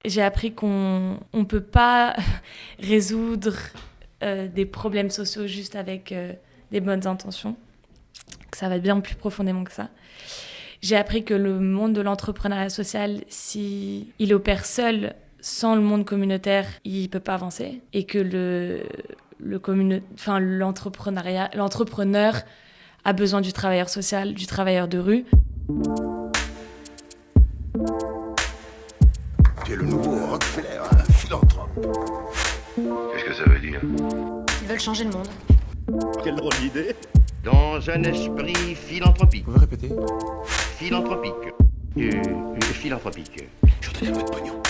j'ai appris qu'on ne peut pas résoudre des problèmes sociaux juste avec des bonnes intentions, que ça va bien plus profondément que ça. J'ai appris que le monde de l'entrepreneuriat social, si il opère seul, sans le monde communautaire, il ne peut pas avancer. Et que l'entrepreneur a besoin du travailleur social, du travailleur de rue. Tu es le nouveau Rockefeller, un philanthrope. Qu'est-ce que ça veut dire? Ils veulent changer le monde. Quelle drôle d'idée. Dans un esprit philanthropique. Vous pouvez répéter? Philanthropique. Philanthropique. Je te donne votre pognon.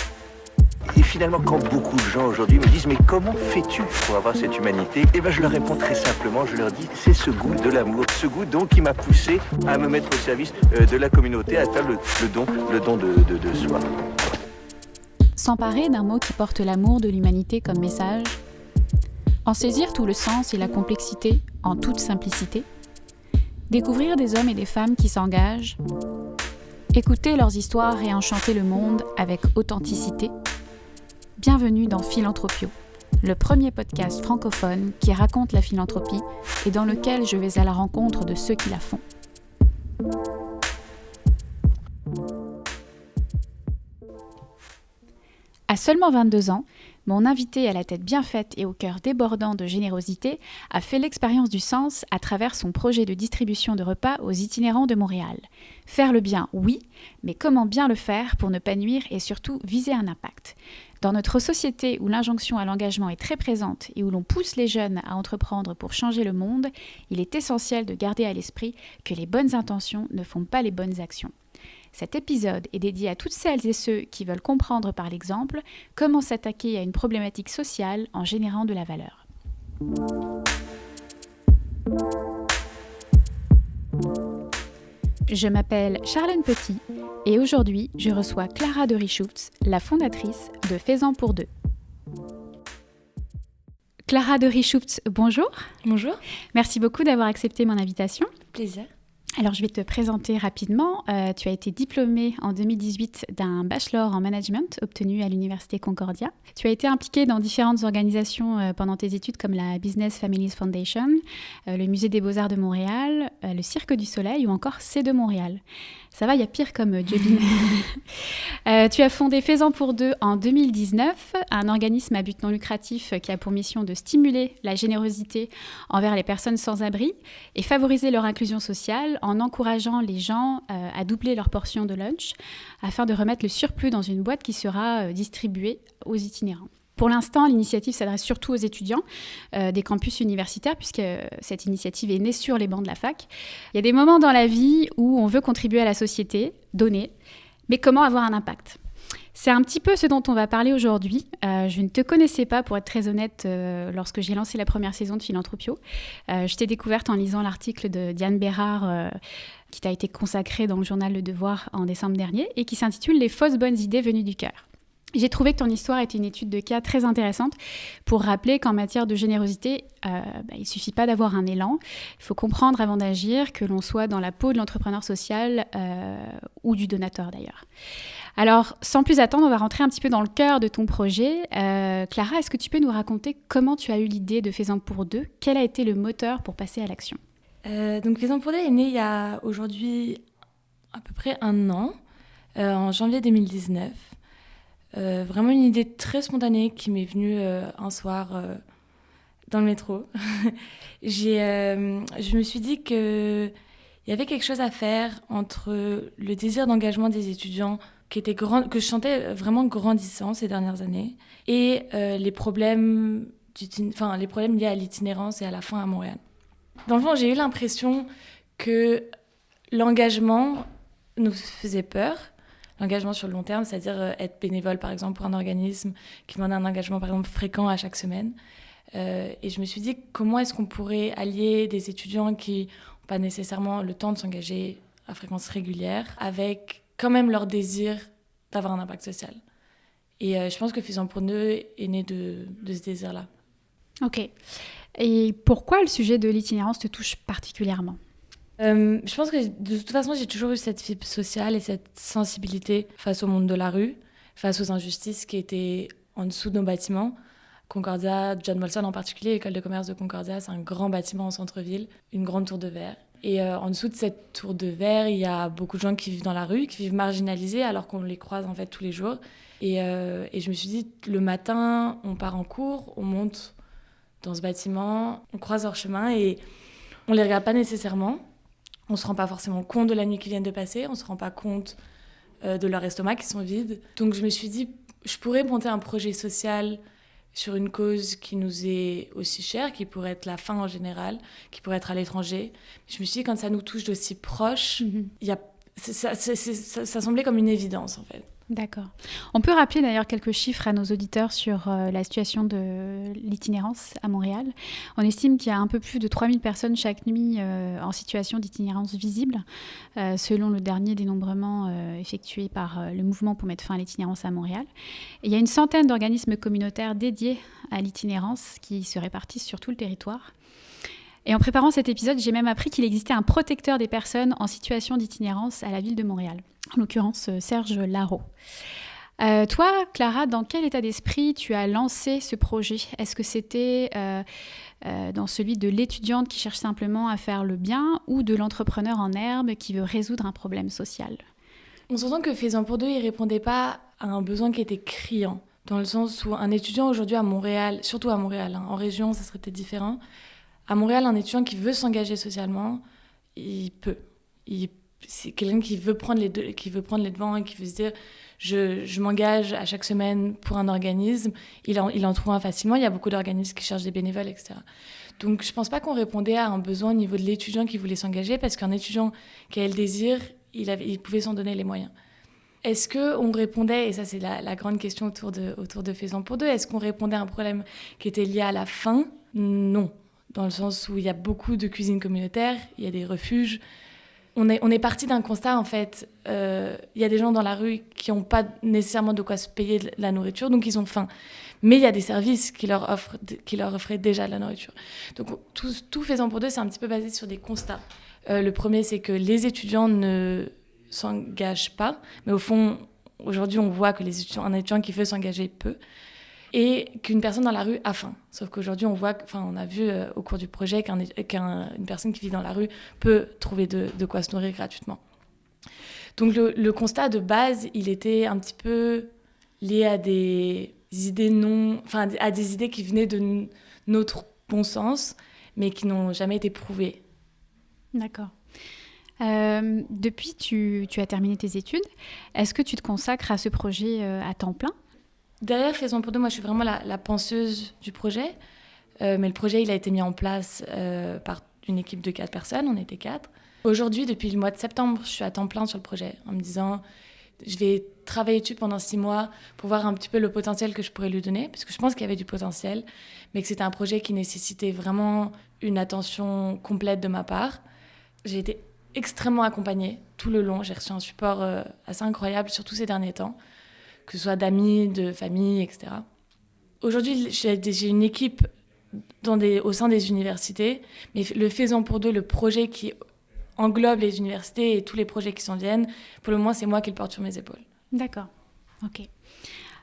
Et finalement, quand beaucoup de gens aujourd'hui me disent « Mais comment fais-tu pour avoir cette humanité ?» Eh bien, je leur réponds très simplement, je leur dis « C'est ce goût de l'amour, ce goût donc qui m'a poussé à me mettre au service de la communauté, à faire le don de soi. » S'emparer d'un mot qui porte l'amour de l'humanité comme message, en saisir tout le sens et la complexité en toute simplicité, découvrir des hommes et des femmes qui s'engagent, écouter leurs histoires et enchanter le monde avec authenticité. Bienvenue dans Philanthropio, le premier podcast francophone qui raconte la philanthropie et dans lequel je vais à la rencontre de ceux qui la font. À seulement 22 ans, mon invité à la tête bien faite et au cœur débordant de générosité a fait l'expérience du sens à travers son projet de distribution de repas aux itinérants de Montréal. Faire le bien, oui, mais comment bien le faire pour ne pas nuire et surtout viser un impact ? Dans notre société où l'injonction à l'engagement est très présente et où l'on pousse les jeunes à entreprendre pour changer le monde, il est essentiel de garder à l'esprit que les bonnes intentions ne font pas les bonnes actions. Cet épisode est dédié à toutes celles et ceux qui veulent comprendre par l'exemple comment s'attaquer à une problématique sociale en générant de la valeur. Je m'appelle Charlène Petit et aujourd'hui, je reçois Clara de Richouts, la fondatrice de Faisant pour deux. Clara de Richouts, bonjour. Bonjour. Merci beaucoup d'avoir accepté mon invitation. Plaisir. Alors, je vais te présenter rapidement. Tu as été diplômée en 2018 d'un bachelor en management obtenu à l'Université Concordia. Tu as été impliquée dans différentes organisations pendant tes études comme la Business Families Foundation, le Musée des Beaux-Arts de Montréal, le Cirque du Soleil ou encore C2 Montréal. Ça va, il y a pire comme jobine. Tu as fondé Faisant pour deux en 2019, un organisme à but non lucratif qui a pour mission de stimuler la générosité envers les personnes sans abri et favoriser leur inclusion sociale en encourageant les gens à doubler leur portion de lunch afin de remettre le surplus dans une boîte qui sera distribuée aux itinérants. Pour l'instant, l'initiative s'adresse surtout aux étudiants des campus universitaires, puisque cette initiative est née sur les bancs de la fac. Il y a des moments dans la vie où on veut contribuer à la société, donner, mais comment avoir un impact ? C'est un petit peu ce dont on va parler aujourd'hui. Je ne te connaissais pas, pour être très honnête, lorsque j'ai lancé la première saison de Philanthropio. Je t'ai découverte en lisant l'article de Diane Bérard qui t'a été consacré dans le journal Le Devoir en décembre dernier et qui s'intitule « Les fausses bonnes idées venues du cœur ». J'ai trouvé que ton histoire était une étude de cas très intéressante pour rappeler qu'en matière de générosité, il ne suffit pas d'avoir un élan. Il faut comprendre avant d'agir, que l'on soit dans la peau de l'entrepreneur social ou du donateur d'ailleurs. Alors, sans plus attendre, on va rentrer un petit peu dans le cœur de ton projet. Clara, est-ce que tu peux nous raconter comment tu as eu l'idée de Faisant pour deux ? Quel a été le moteur pour passer à l'action ? Donc Faisant pour deux est né il y a aujourd'hui à peu près 1 an, en janvier 2019. Vraiment une idée très spontanée qui m'est venue un soir dans le métro. Je me suis dit qu'il y avait quelque chose à faire entre le désir d'engagement des étudiants que je sentais vraiment grandissant ces dernières années et les problèmes liés à l'itinérance et à la faim à Montréal. Dans le fond, j'ai eu l'impression que l'engagement nous faisait peur. L'engagement sur le long terme, c'est-à-dire être bénévole, par exemple, pour un organisme qui demande un engagement, par exemple, fréquent à chaque semaine. Et je me suis dit, comment est-ce qu'on pourrait allier des étudiants qui n'ont pas nécessairement le temps de s'engager à fréquence régulière avec quand même leur désir d'avoir un impact social. Et je pense que Faisant pour deux est né de ce désir-là. Ok. Et pourquoi le sujet de l'itinérance te touche particulièrement ? Je pense que de toute façon, j'ai toujours eu cette fibre sociale et cette sensibilité face au monde de la rue, face aux injustices qui étaient en dessous de nos bâtiments. Concordia, John Molson en particulier, l'école de commerce de Concordia, c'est un grand bâtiment en centre-ville, une grande tour de verre. Et en dessous de cette tour de verre, il y a beaucoup de gens qui vivent dans la rue, qui vivent marginalisés alors qu'on les croise en fait tous les jours. Et je me suis dit, le matin, on part en cours, on monte dans ce bâtiment, on croise leur chemin et on les regarde pas nécessairement. On se rend pas forcément compte de la nuit qu'ils viennent de passer, on se rend pas compte de leur estomac qui sont vides. Donc je me suis dit, je pourrais monter un projet social sur une cause qui nous est aussi chère, qui pourrait être la faim en général, qui pourrait être à l'étranger. Je me suis dit, quand ça nous touche d'aussi proche, ça semblait comme une évidence, en fait. D'accord. On peut rappeler d'ailleurs quelques chiffres à nos auditeurs sur la situation de l'itinérance à Montréal. On estime qu'il y a un peu plus de 3000 personnes chaque nuit en situation d'itinérance visible, selon le dernier dénombrement effectué par le mouvement pour mettre fin à l'itinérance à Montréal. Et il y a une centaine d'organismes communautaires dédiés à l'itinérance qui se répartissent sur tout le territoire. Et en préparant cet épisode, j'ai même appris qu'il existait un protecteur des personnes en situation d'itinérance à la ville de Montréal, en l'occurrence Serge Larreau. Toi, Clara, dans quel état d'esprit tu as lancé ce projet ? Est-ce que c'était dans celui de l'étudiante qui cherche simplement à faire le bien ou de l'entrepreneur en herbe qui veut résoudre un problème social ? On s'entend que Faisant pour deux, il ne répondait pas à un besoin qui était criant, dans le sens où un étudiant aujourd'hui à Montréal, surtout à Montréal, en région, ça serait peut-être différent. À Montréal, un étudiant qui veut s'engager socialement, il peut. C'est quelqu'un qui veut prendre les devants et qui veut se dire je m'engage à chaque semaine pour un organisme. Il en trouve un facilement. Il y a beaucoup d'organismes qui cherchent des bénévoles, etc. Donc, je ne pense pas qu'on répondait à un besoin au niveau de l'étudiant qui voulait s'engager, parce qu'un étudiant qui avait le désir, il pouvait s'en donner les moyens. Est-ce qu'on répondait, et ça c'est la grande question autour de Faisant pour deux, est-ce qu'on répondait à un problème qui était lié à la faim ? Non. Dans le sens où il y a beaucoup de cuisines communautaires, il y a des refuges. On est parti d'un constat, en fait, il y a des gens dans la rue qui n'ont pas nécessairement de quoi se payer de la nourriture, donc ils ont faim. Mais il y a des services qui leur offraient déjà de la nourriture. Donc tout Faisant pour deux, c'est un petit peu basé sur des constats. Le premier, c'est que les étudiants ne s'engagent pas, mais au fond, aujourd'hui, on voit que un étudiant qui veut s'engager peut. Et qu'une personne dans la rue a faim. Sauf qu'aujourd'hui, on a vu au cours du projet qu'une personne qui vit dans la rue peut trouver de quoi se nourrir gratuitement. Donc le constat de base, il était un petit peu lié à des idées à des idées qui venaient de notre bon sens, mais qui n'ont jamais été prouvées. D'accord. Depuis, tu as terminé tes études. Est-ce que tu te consacres à ce projet à temps plein ? Derrière Faisant pour deux, moi je suis vraiment la penseuse du projet, mais le projet il a été mis en place par une équipe de 4 personnes, on était 4. Aujourd'hui, depuis le mois de septembre, je suis à temps plein sur le projet, en me disant je vais travailler dessus pendant 6 mois pour voir un petit peu le potentiel que je pourrais lui donner, parce que je pense qu'il y avait du potentiel, mais que c'était un projet qui nécessitait vraiment une attention complète de ma part. J'ai été extrêmement accompagnée tout le long, j'ai reçu un support assez incroyable, surtout ces derniers temps, que ce soit d'amis, de famille, etc. Aujourd'hui, j'ai une équipe au sein des universités, mais le Faisant pour deux, le projet qui englobe les universités et tous les projets qui s'en viennent, pour le moment, c'est moi qui le porte sur mes épaules. D'accord, ok.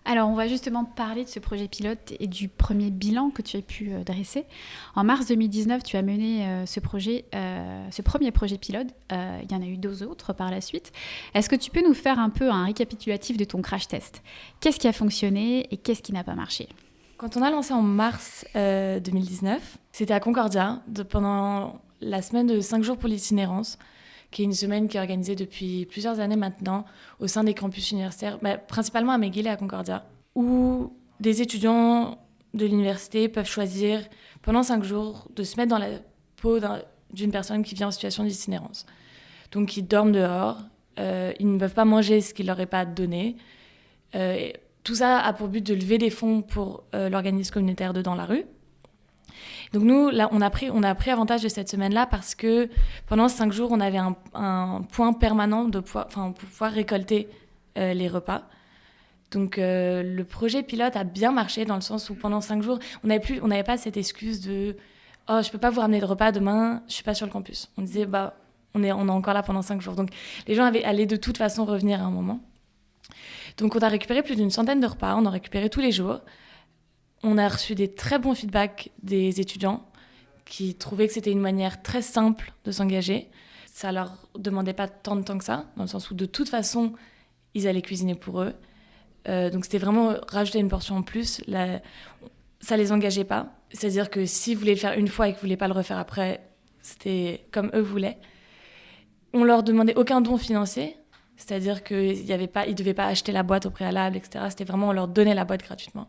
Alors, on va justement parler de ce projet pilote et du premier bilan que tu as pu dresser. En mars 2019, tu as mené ce premier projet pilote. Il y en a eu 2 autres par la suite. Est-ce que tu peux nous faire un peu un récapitulatif de ton crash test ? Qu'est-ce qui a fonctionné et qu'est-ce qui n'a pas marché ? Quand on a lancé en mars 2019, c'était à Concordia, pendant la semaine de 5 jours pour l'itinérance, qui est une semaine qui est organisée depuis plusieurs années maintenant au sein des campus universitaires, principalement à McGill et à Concordia, où des étudiants de l'université peuvent choisir pendant 5 jours de se mettre dans la peau d'une personne qui vit en situation d'itinérance. Donc ils dorment dehors, ils ne peuvent pas manger ce qu'il leur est pas donné. Tout ça a pour but de lever des fonds pour l'organisme communautaire de Dans la rue. Donc nous, là, on a pris avantage de cette semaine-là parce que pendant 5 jours, on avait un point permanent pour pouvoir récolter les repas. Donc le projet pilote a bien marché dans le sens où pendant 5 jours, on n'avait pas cette excuse de « Oh, je peux pas vous ramener de repas demain, je suis pas sur le campus ». On disait « on est encore là pendant 5 jours ». Donc les gens allaient de toute façon revenir à un moment. Donc on a récupéré plus d'une centaine de repas, on en a récupéré tous les jours. On a reçu des très bons feedbacks des étudiants qui trouvaient que c'était une manière très simple de s'engager. Ça leur demandait pas tant de temps que ça, dans le sens où de toute façon, ils allaient cuisiner pour eux. Donc c'était vraiment rajouter une portion en plus. Ça les engageait pas. C'est-à-dire que s'ils voulaient le faire une fois et qu'ils voulaient pas le refaire après, c'était comme eux voulaient. On leur demandait aucun don financier. C'est-à-dire qu'ils ne devaient pas acheter la boîte au préalable, etc. C'était vraiment, on leur donnait la boîte gratuitement.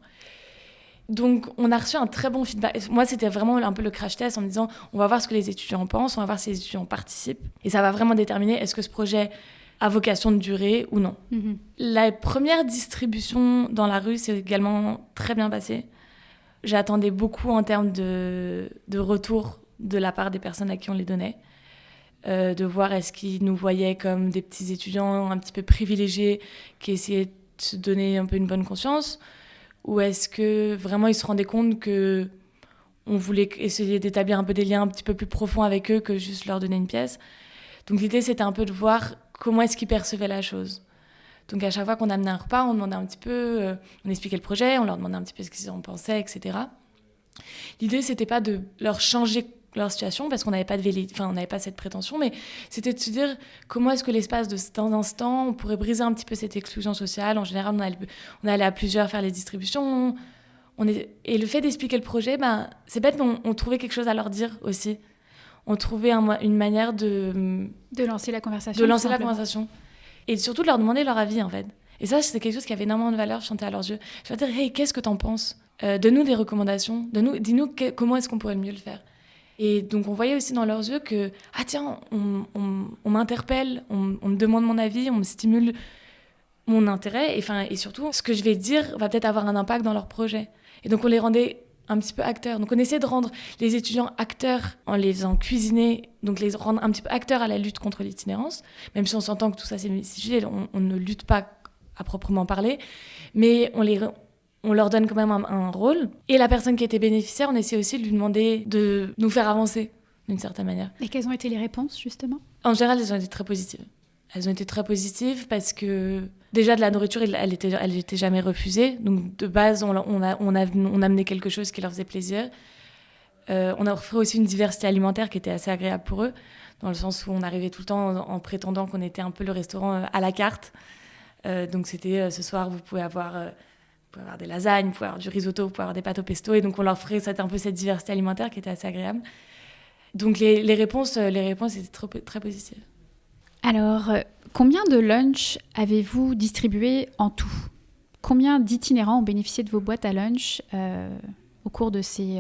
Donc, on a reçu un très bon feedback. Moi, c'était vraiment un peu le crash test en me disant, on va voir ce que les étudiants pensent, on va voir si les étudiants participent. Et ça va vraiment déterminer est-ce que ce projet a vocation de durer ou non. Mm-hmm. La première distribution dans la rue s'est également très bien passée. J'attendais beaucoup en termes de retour de la part des personnes à qui on les donnait. De voir est-ce qu'ils nous voyaient comme des petits étudiants un petit peu privilégiés qui essayaient de se donner un peu une bonne conscience, ou est-ce que vraiment ils se rendaient compte qu'on voulait essayer d'établir un peu des liens un petit peu plus profonds avec eux que juste leur donner une pièce. Donc l'idée c'était un peu de voir comment est-ce qu'ils percevaient la chose. Donc à chaque fois qu'on amenait un repas, on demandait un petit peu, on expliquait le projet, on leur demandait un petit peu ce qu'ils en pensaient, etc. L'idée c'était pas de leur changer leur situation, parce qu'on n'avait pas on n'avait pas cette prétention, mais c'était de se dire comment est-ce que l'espace de temps en temps, on pourrait briser un petit peu cette exclusion sociale. En général, on allait à plusieurs faire les distributions. Et le fait d'expliquer le projet, c'est bête, mais on trouvait quelque chose à leur dire aussi. On trouvait une manière de lancer la conversation. De lancer la conversation. Et surtout de leur demander leur avis, en fait. Et ça, c'est quelque chose qui avait énormément de valeur, chanter à leurs yeux. Je vais dire, hey, qu'est-ce que t'en penses ? Donne-nous des recommandations. Dis-nous comment est-ce qu'on pourrait le mieux le faire. Et donc, on voyait aussi dans leurs yeux que, ah tiens, on m'interpelle, on me demande mon avis, on me stimule mon intérêt. Et surtout, ce que je vais dire va peut-être avoir un impact dans leur projet. Et donc, on les rendait un petit peu acteurs. Donc, on essayait de rendre les étudiants acteurs en les faisant cuisiner, donc les rendre un petit peu acteurs à la lutte contre l'itinérance, même si on s'entend que tout ça, c'est mitigé, on ne lutte pas à proprement parler, mais on leur donne quand même un rôle. Et la personne qui était bénéficiaire, on essaie aussi de lui demander de nous faire avancer, d'une certaine manière. Et quelles ont été les réponses, justement ? En général, elles ont été très positives. Elles ont été très positives parce que, déjà, de la nourriture, elle était jamais refusée. Donc, de base, on amenait quelque chose qui leur faisait plaisir. On a offert aussi une diversité alimentaire qui était assez agréable pour eux, dans le sens où on arrivait tout le temps en prétendant qu'on était un peu le restaurant à la carte. Donc, c'était ce soir, vous pouvez avoir des lasagnes, vous pouvez avoir du risotto, vous pouvez avoir des pâtes au pesto. Et donc, on leur offrait un peu cette diversité alimentaire qui était assez agréable. Donc, les réponses étaient très positives. Alors, combien de lunch avez-vous distribué en tout ? Combien d'itinérants ont bénéficié de vos boîtes à lunch au cours de ces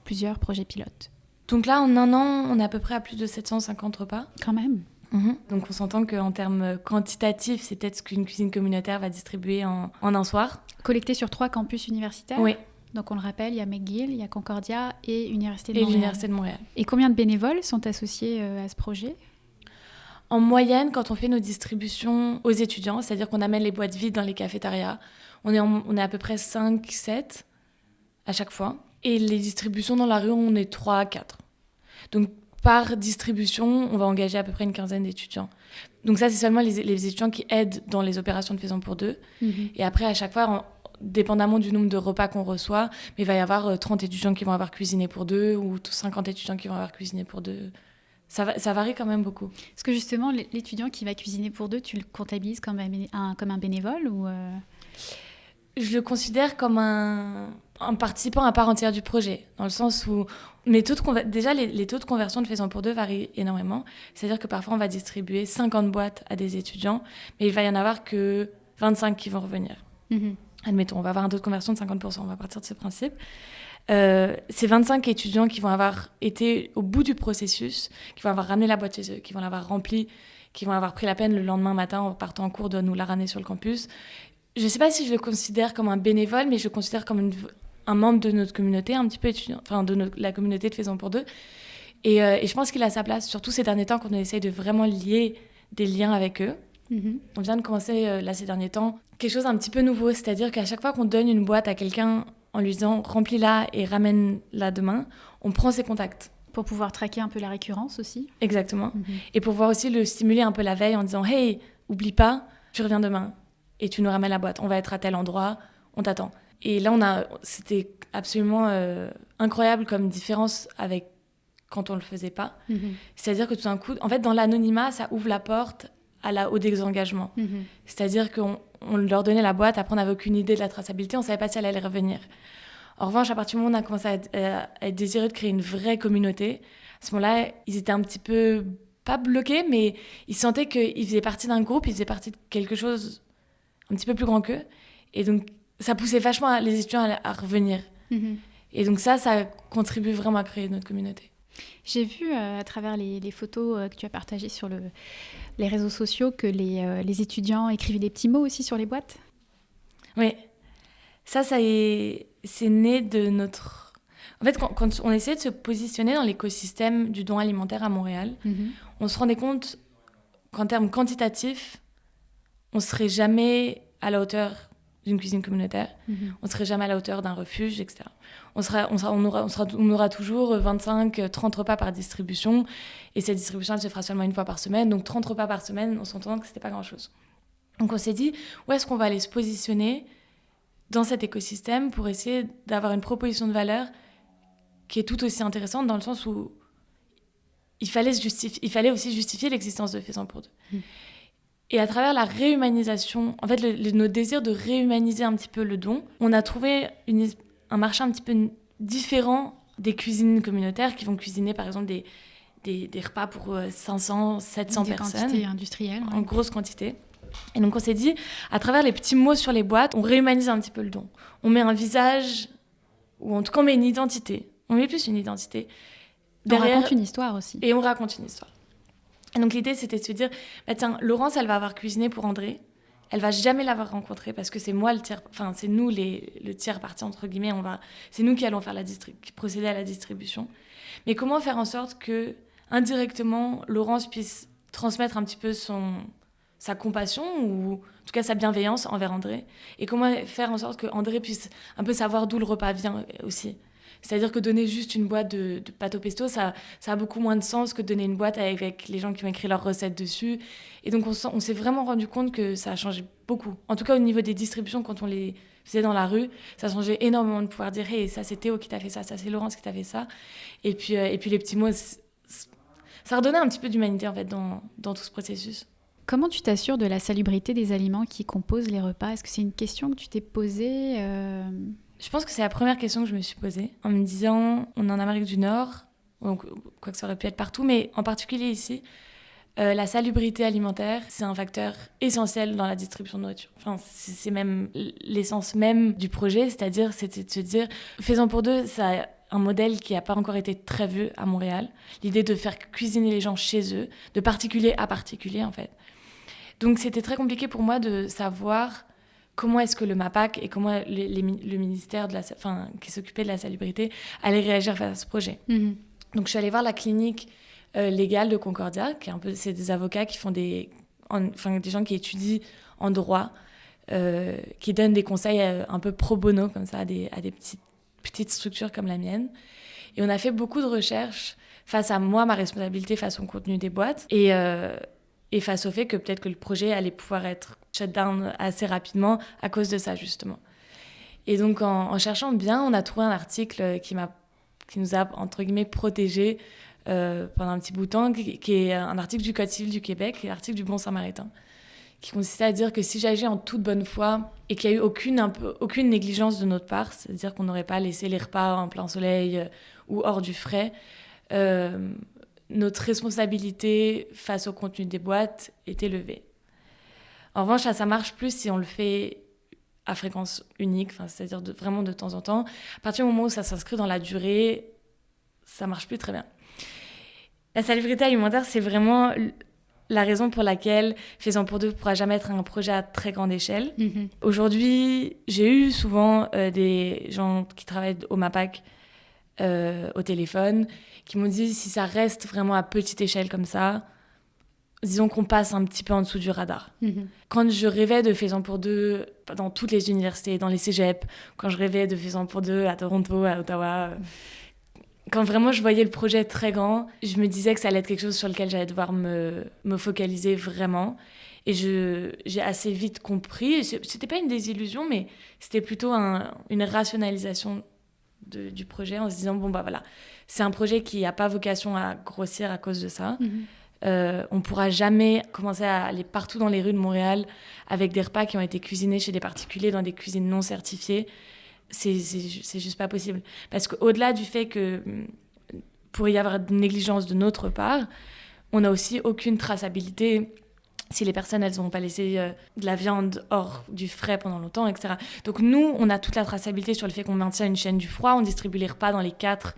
plusieurs projets pilotes ? Donc là, en un an, on est à peu près à plus de 750 repas. Quand même. Mmh. Donc on s'entend qu'en termes quantitatifs, c'est peut-être ce qu'une cuisine communautaire va distribuer en un soir. Collecté sur 3 campus universitaires ? Oui. Donc on le rappelle, il y a McGill, il y a Concordia et l'Université de Montréal. Et combien de bénévoles sont associés à ce projet ? En moyenne, quand on fait nos distributions aux étudiants, c'est-à-dire qu'on amène les boîtes vides dans les cafétérias, on est à peu près 5-7 à chaque fois. Et les distributions dans la rue, on est 3-4. Donc par distribution, on va engager à peu près une quinzaine d'étudiants. Donc ça, c'est seulement les étudiants qui aident dans les opérations de Faisons pour deux. Mm-hmm. Et après, à chaque fois, dépendamment du nombre de repas qu'on reçoit, mais il va y avoir 30 étudiants qui vont avoir cuisiné pour deux ou 50 étudiants qui vont avoir cuisiné pour deux. Ça varie quand même beaucoup. Est-ce que justement, l'étudiant qui va cuisiner pour deux, tu le comptabilises comme un bénévole ou Je le considère comme un participant à part entière du projet, dans le sens où les taux de conversion de Faisons pour deux varient énormément. C'est-à-dire que parfois, on va distribuer 50 boîtes à des étudiants, mais il va y en avoir que 25 qui vont revenir. Mm-hmm. Admettons, on va avoir un taux de conversion de 50%, on va partir de ce principe. Ces 25 étudiants qui vont avoir été au bout du processus, qui vont avoir ramené la boîte chez eux, qui vont l'avoir remplie, qui vont avoir pris la peine le lendemain matin en partant en cours de nous la ramener sur le campus. Je ne sais pas si je le considère comme un bénévole, mais je le considère comme un membre de notre communauté, un petit peu étudiant, enfin la communauté de Faisons pour deux. Et je pense qu'il a sa place, surtout ces derniers temps, quand on essaye de vraiment lier des liens avec eux. Mm-hmm. On vient de commencer, là, ces derniers temps, quelque chose d'un petit peu nouveau, c'est-à-dire qu'à chaque fois qu'on donne une boîte à quelqu'un en lui disant « remplis-la et ramène-la demain », on prend ses contacts. Pour pouvoir traquer un peu la récurrence aussi. Exactement. Mm-hmm. Et pour pouvoir aussi le stimuler un peu la veille en disant « Hey, oublie pas, tu reviens demain ». et tu nous ramènes la boîte. On va être à tel endroit, on t'attend. Et là, c'était absolument incroyable comme différence avec quand on le faisait pas. C'est-à-dire que tout d'un coup, en fait, dans l'anonymat, ça ouvre la porte au désengagement. C'est-à-dire qu'on leur donnait la boîte, après on n'avait aucune idée de la traçabilité, on savait pas si elle allait revenir. En revanche, à partir du moment où on a commencé à être désireux de créer une vraie communauté, à ce moment-là, ils étaient un petit peu, pas bloqués, mais ils sentaient qu'ils faisaient partie d'un groupe, ils faisaient partie de quelque chose un petit peu plus grand qu'eux. Et donc, ça poussait vachement les étudiants à revenir. Et donc ça contribue vraiment à créer notre communauté. J'ai vu à travers les photos que tu as partagées sur les réseaux sociaux que les étudiants écrivaient des petits mots aussi sur les boîtes. Oui, c'est né de notre... En fait, quand on essayait de se positionner dans l'écosystème du don alimentaire à Montréal, on se rendait compte qu'en termes quantitatifs, on ne serait jamais à la hauteur d'une cuisine communautaire, on ne serait jamais à la hauteur d'un refuge, etc. On aura toujours 25-30 repas par distribution, et cette distribution, elle se fera seulement une fois par semaine, donc 30 repas par semaine, on s'entend que ce n'était pas grand-chose. Donc on s'est dit, où est-ce qu'on va aller se positionner dans cet écosystème pour essayer d'avoir une proposition de valeur qui est tout aussi intéressante, dans le sens où il fallait aussi justifier l'existence de Faisons pour deux. Et à travers la réhumanisation, en fait, notre désir de réhumaniser un petit peu le don, on a trouvé un marché un petit peu différent des cuisines communautaires qui vont cuisiner, par exemple, des repas pour 500, 700 personnes. Des quantités industrielles. En grosse quantité. Et donc, on s'est dit, à travers les petits mots sur les boîtes, on réhumanise un petit peu le don. On met un visage, ou en tout cas, on met une identité. On met plus une identité. On raconte une histoire aussi. Et on raconte une histoire. Et donc l'idée, c'était de se dire, tiens, Laurence, elle va avoir cuisiné pour André. Elle va jamais l'avoir rencontré parce que c'est moi c'est nous le tiers parti, entre guillemets. C'est nous qui allons faire procéder à la distribution. Mais comment faire en sorte que, indirectement, Laurence puisse transmettre un petit peu sa compassion ou en tout cas sa bienveillance envers André, et comment faire en sorte que André puisse un peu savoir d'où le repas vient aussi. C'est-à-dire que donner juste une boîte de pâte au pesto, ça a beaucoup moins de sens que donner une boîte avec les gens qui ont écrit leurs recettes dessus. Et donc on s'est vraiment rendu compte que ça a changé beaucoup. En tout cas au niveau des distributions, quand on les faisait dans la rue, ça changeait énormément de pouvoir dire « Hey, ça c'est Théo qui t'a fait ça c'est Laurence qui t'a fait ça ». Et puis les petits mots, ça redonnait un petit peu d'humanité en fait dans tout ce processus. Comment tu t'assures de la salubrité des aliments qui composent les repas ? Est-ce que c'est une question que tu t'es posée Je pense que c'est la première question que je me suis posée, en me disant, on est en Amérique du Nord, donc, quoi que ça aurait pu être partout, mais en particulier ici, la salubrité alimentaire, c'est un facteur essentiel dans la distribution de nourriture. Enfin, c'est même l'essence même du projet, c'est-à-dire c'était de se dire, Faisons pour deux, ça a un modèle qui n'a pas encore été très vu à Montréal, l'idée de faire cuisiner les gens chez eux, de particulier à particulier en fait. Donc c'était très compliqué pour moi de savoir comment est-ce que le MAPAC et comment le ministère qui s'occupait de la salubrité allait réagir face à ce projet. Donc je suis allée voir la clinique légale de Concordia, c'est des avocats qui font des gens qui étudient en droit, qui donnent des conseils un peu pro bono comme ça à des petites structures comme la mienne. Et on a fait beaucoup de recherches face à moi, ma responsabilité face au contenu des boîtes, et face au fait que peut-être que le projet allait pouvoir être shut down assez rapidement à cause de ça, justement. Et donc, en cherchant bien, on a trouvé un article qui nous a, entre guillemets, protégés pendant un petit bout de temps, qui est un article du Code civil du Québec, qui est l'article du Bon Samaritain, qui consistait à dire que si j'agis en toute bonne foi et qu'il n'y a eu aucune négligence de notre part, c'est-à-dire qu'on n'aurait pas laissé les repas en plein soleil ou hors du frais, notre responsabilité face au contenu des boîtes est élevée. En revanche, ça marche plus si on le fait à fréquence unique, c'est-à-dire vraiment de temps en temps. À partir du moment où ça s'inscrit dans la durée, ça marche plus très bien. La salubrité alimentaire, c'est vraiment la raison pour laquelle Faisons pour deux ne pourra jamais être un projet à très grande échelle. Aujourd'hui, j'ai eu souvent des gens qui travaillent au MAPAC au téléphone, qui m'ont dit si ça reste vraiment à petite échelle comme ça, disons qu'on passe un petit peu en dessous du radar. Quand je rêvais de Faisons pour deux dans toutes les universités, dans les cégeps, quand je rêvais de Faisons pour deux à Toronto, à Ottawa, quand vraiment je voyais le projet très grand, je me disais que ça allait être quelque chose sur lequel j'allais devoir me focaliser vraiment. Et j'ai assez vite compris, c'était pas une désillusion, mais c'était plutôt une rationalisation du projet en se disant, bon, bah voilà, c'est un projet qui n'a pas vocation à grossir à cause de ça. On ne pourra jamais commencer à aller partout dans les rues de Montréal avec des repas qui ont été cuisinés chez des particuliers dans des cuisines non certifiées. C'est juste pas possible. Parce qu'au-delà du fait que pour y avoir de négligence de notre part, on n'a aussi aucune traçabilité si les personnes, elles n'ont pas laissé de la viande hors du frais pendant longtemps, etc. Donc nous, on a toute la traçabilité sur le fait qu'on maintient une chaîne du froid, on distribue les repas dans les 4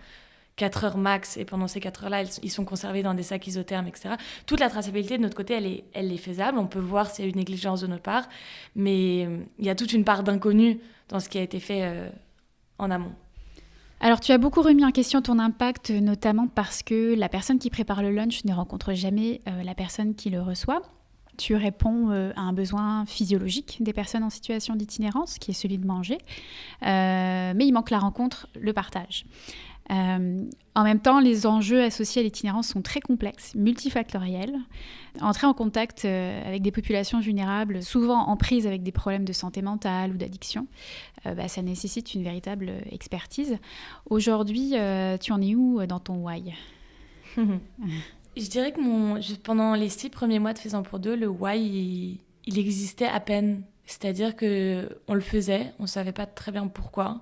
heures max, et pendant ces 4 heures-là, ils sont conservés dans des sacs isothermes, etc. Toute la traçabilité de notre côté, elle est faisable, on peut voir s'il y a eu une négligence de notre part, mais il y a toute une part d'inconnu dans ce qui a été fait en amont. Alors, tu as beaucoup remis en question ton impact, notamment parce que la personne qui prépare le lunch ne rencontre jamais la personne qui le reçoit. Tu réponds à un besoin physiologique des personnes en situation d'itinérance, qui est celui de manger, mais il manque la rencontre, le partage. En même temps, les enjeux associés à l'itinérance sont très complexes, multifactoriels. Entrer en contact avec des populations vulnérables, souvent en prise avec des problèmes de santé mentale ou d'addiction, ça nécessite une véritable expertise. Aujourd'hui, tu en es où dans ton why ? Je dirais que pendant les 6 premiers mois de Faisant pour deux, le why, il existait à peine. C'est-à-dire qu'on le faisait, on ne savait pas très bien pourquoi,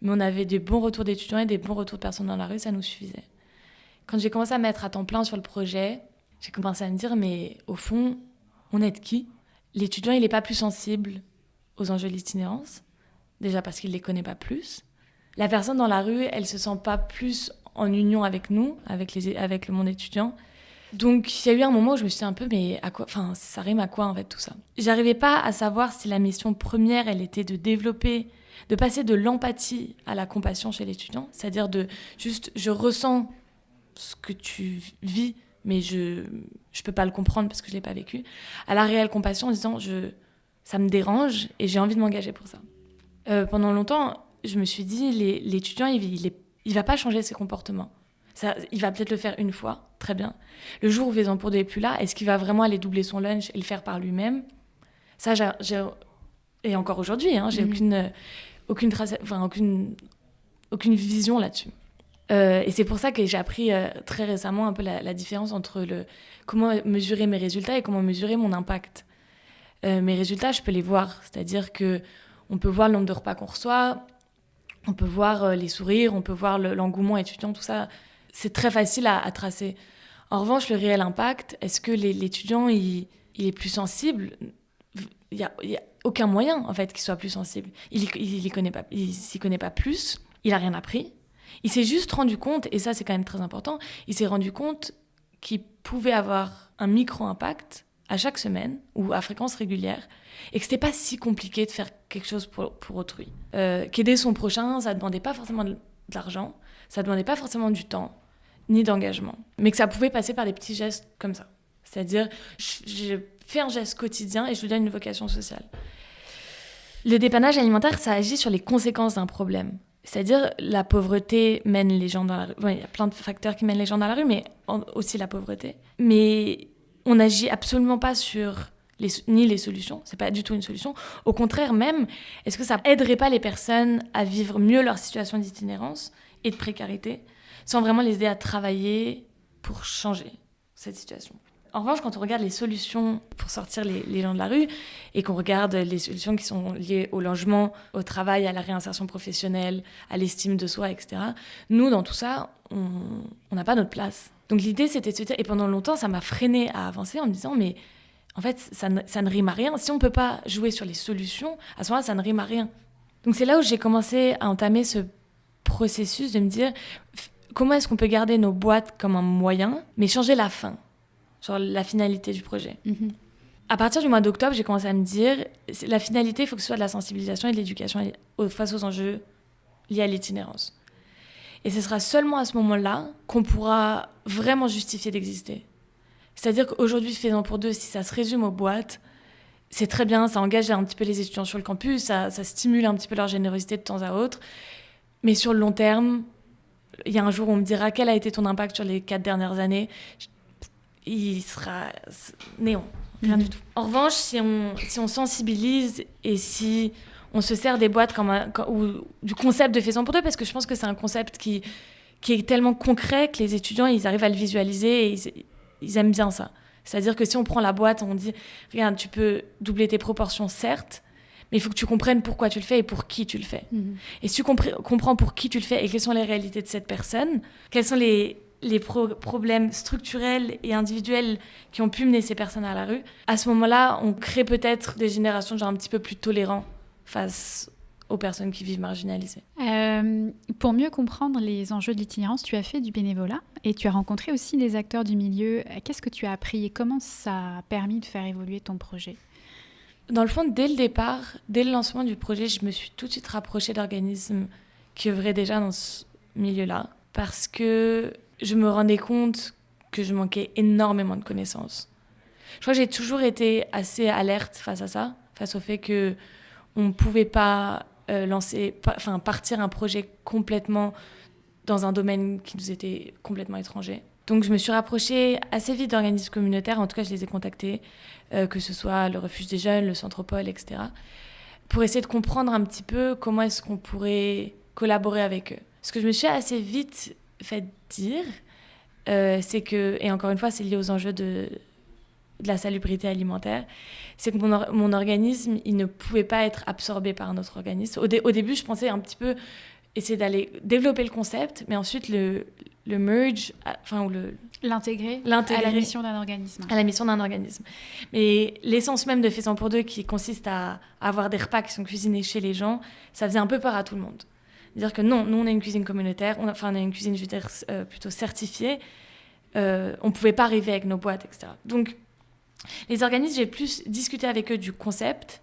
mais on avait des bons retours d'étudiants et des bons retours de personnes dans la rue, ça nous suffisait. Quand j'ai commencé à mettre à temps plein sur le projet, j'ai commencé à me dire, mais au fond, on aide qui ? L'étudiant, il n'est pas plus sensible aux enjeux de l'itinérance, déjà parce qu'il ne les connaît pas plus. La personne dans la rue, elle ne se sent pas plus en union avec nous, avec le monde étudiant. Donc, il y a eu un moment où je me suis dit un peu, mais à quoi, ça rime à quoi en fait tout ça ? J'arrivais pas à savoir si la mission première, elle était de passer de l'empathie à la compassion chez l'étudiant, c'est-à-dire je ressens ce que tu vis, mais je peux pas le comprendre parce que je l'ai pas vécu, à la réelle compassion en disant ça me dérange et j'ai envie de m'engager pour ça. Pendant longtemps, je me suis dit l'étudiant il va pas changer ses comportements. Ça, il va peut-être le faire une fois, très bien. Le jour où Faisant pour deux est plus là, est-ce qu'il va vraiment aller doubler son lunch et le faire par lui-même ? Ça, et encore aujourd'hui, j'ai aucune vision là-dessus. Et c'est pour ça que j'ai appris très récemment un peu la différence entre comment mesurer mes résultats et comment mesurer mon impact. Mes résultats, je peux les voir, c'est-à-dire qu'on peut voir le nombre de repas qu'on reçoit, on peut voir les sourires, on peut voir l'engouement étudiant, tout ça. C'est très facile à tracer. En revanche, le réel impact, est-ce que l'étudiant il est plus sensible ? Il y a aucun moyen en fait qu'il soit plus sensible. Il s'y connaît pas plus. Il a rien appris. Il s'est juste rendu compte, et ça c'est quand même très important, il s'est rendu compte qu'il pouvait avoir un micro-impact à chaque semaine ou à fréquence régulière, et que c'était pas si compliqué de faire quelque chose pour autrui. Qu'aider son prochain, ça demandait pas forcément de l'argent, ça demandait pas forcément du temps, ni d'engagement, mais que ça pouvait passer par des petits gestes comme ça. C'est-à-dire, je fais un geste quotidien et je lui donne une vocation sociale. Le dépannage alimentaire, ça agit sur les conséquences d'un problème. C'est-à-dire, la pauvreté mène les gens dans la rue. Il y a plein de facteurs qui mènent les gens dans la rue, mais aussi la pauvreté. Mais on n'agit absolument pas sur ni les solutions. C'est pas du tout une solution. Au contraire même, est-ce que ça aiderait pas les personnes à vivre mieux leur situation d'itinérance et de précarité, sans vraiment les aider à travailler pour changer cette situation ? En revanche, quand on regarde les solutions pour sortir les gens de la rue et qu'on regarde les solutions qui sont liées au logement, au travail, à la réinsertion professionnelle, à l'estime de soi, etc., nous, dans tout ça, on n'a pas notre place. Donc l'idée, c'était de se dire... Et pendant longtemps, ça m'a freinée à avancer en me disant, mais en fait, ça ne rime à rien. Si on ne peut pas jouer sur les solutions, à ce moment-là, ça ne rime à rien. Donc c'est là où j'ai commencé à entamer ce processus de me dire, comment est-ce qu'on peut garder nos boîtes comme un moyen, mais changer la fin ? Genre la finalité du projet. À partir du mois d'octobre, j'ai commencé à me dire, la finalité, il faut que ce soit de la sensibilisation et de l'éducation face aux enjeux liés à l'itinérance. Et ce sera seulement à ce moment-là qu'on pourra vraiment justifier d'exister. C'est-à-dire qu'aujourd'hui, Faisant pour deux, si ça se résume aux boîtes, c'est très bien, ça engage un petit peu les étudiants sur le campus, ça stimule un petit peu leur générosité de temps à autre. Mais sur le long terme, il y a un jour où on me dira quel a été ton impact sur les 4 dernières années. Il sera néant. Rien du tout. En revanche, si on sensibilise et si on se sert des boîtes ou du concept de Faisons pour deux, parce que je pense que c'est un concept qui est tellement concret que les étudiants, ils arrivent à le visualiser et ils aiment bien ça. C'est-à-dire que si on prend la boîte, on dit, regarde, tu peux doubler tes proportions, certes, mais il faut que tu comprennes pourquoi tu le fais et pour qui tu le fais. Et si tu comprends pour qui tu le fais et quelles sont les réalités de cette personne, quels sont les problèmes structurels et individuels qui ont pu mener ces personnes à la rue, à ce moment-là, on crée peut-être des générations genre un petit peu plus tolérants face aux personnes qui vivent marginalisées. Pour mieux comprendre les enjeux de l'itinérance, tu as fait du bénévolat et tu as rencontré aussi des acteurs du milieu. Qu'est-ce que tu as appris et comment ça a permis de faire évoluer ton projet ? Dans le fond, dès le départ, dès le lancement du projet, je me suis tout de suite rapprochée d'organismes qui œuvraient déjà dans ce milieu-là parce que je me rendais compte que je manquais énormément de connaissances. Je crois que j'ai toujours été assez alerte face à ça, face au fait qu'on ne pouvait pas partir un projet complètement dans un domaine qui nous était complètement étranger. Donc je me suis rapprochée assez vite d'organismes communautaires, en tout cas je les ai contactés, que ce soit le Refuge des Jeunes, le Centropole, etc., pour essayer de comprendre un petit peu comment est-ce qu'on pourrait collaborer avec eux. Ce que je me suis assez vite fait dire, c'est que, et encore une fois c'est lié aux enjeux de la salubrité alimentaire, c'est que mon organisme, il ne pouvait pas être absorbé par un autre organisme. Au début, je pensais un petit peu essayer d'aller développer le concept, mais ensuite le merge, l'intégrer à la mission d'un organisme. À la mission d'un organisme. Mais l'essence même de Faisons pour deux, qui consiste à avoir des repas qui sont cuisinés chez les gens, ça faisait un peu peur à tout le monde. Dire que non, nous on a une cuisine communautaire, on a une cuisine, je veux dire, plutôt certifiée, on ne pouvait pas arriver avec nos boîtes, etc. Donc, les organismes, j'ai plus discuté avec eux du concept,